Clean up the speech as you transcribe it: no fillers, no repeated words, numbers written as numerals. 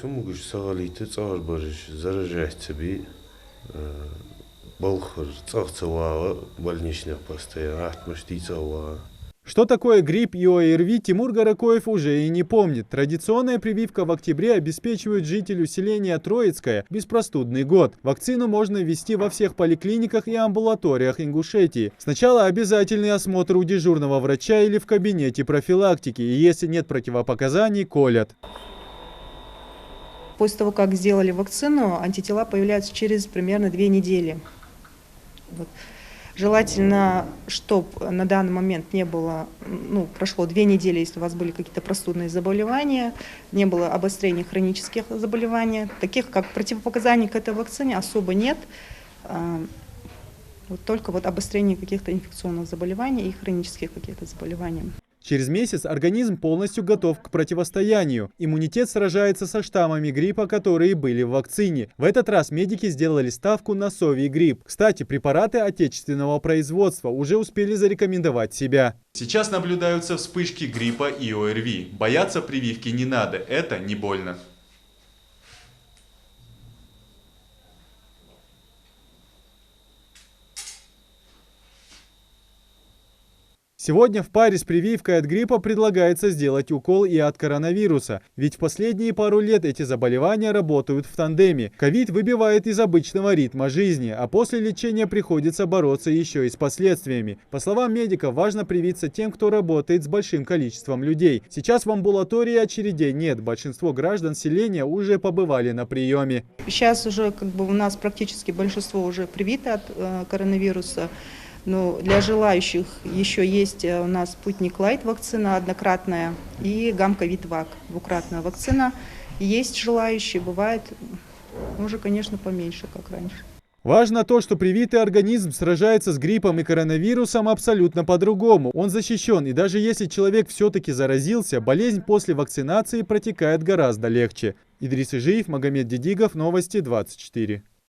Сумугуш сагалиты цар барыш заражается балхар царцевала больничных постоянно атмостицала. Что такое грипп и ОРВИ, Тимур Горокоев уже и не помнит. Традиционная прививка в октябре обеспечивает жителю селения Троицкое беспростудный год. Вакцину можно ввести во всех поликлиниках и амбулаториях Ингушетии. Сначала обязательный осмотр у дежурного врача или в кабинете профилактики. И если нет противопоказаний, колят. После того, как сделали вакцину, антитела появляются через примерно 2 недели. Вот. Желательно, чтобы на данный момент не было, прошло 2 недели, если у вас были какие-то простудные заболевания, не было обострения хронических заболеваний, таких как противопоказаний к этой вакцине особо нет, только обострение каких-то инфекционных заболеваний и хронических каких-то заболеваний. Через месяц организм полностью готов к противостоянию. Иммунитет сражается со штаммами гриппа, которые были в вакцине. В этот раз медики сделали ставку на совий грипп. Кстати, препараты отечественного производства уже успели зарекомендовать себя. Сейчас наблюдаются вспышки гриппа и ОРВИ. Бояться прививки не надо, это не больно. Сегодня в паре с прививкой от гриппа предлагается сделать укол и от коронавируса. Ведь в последние пару лет эти заболевания работают в тандеме. Ковид выбивает из обычного ритма жизни, а после лечения приходится бороться еще и с последствиями. По словам медиков, важно привиться тем, кто работает с большим количеством людей. Сейчас в амбулатории очередей нет. Большинство граждан селения уже побывали на приеме. Сейчас уже у нас практически большинство уже привито от коронавируса. Но для желающих еще есть у нас Спутник Лайт вакцина однократная и Гамковид-Вак двукратная вакцина. Есть желающие, бывает, уже, конечно, поменьше, как раньше. Важно то, что привитый организм сражается с гриппом и коронавирусом абсолютно по-другому. Он защищен, и даже если человек все-таки заразился, болезнь после вакцинации протекает гораздо легче. Идрис Ижиев, Магомед Дидигов, Новости 24.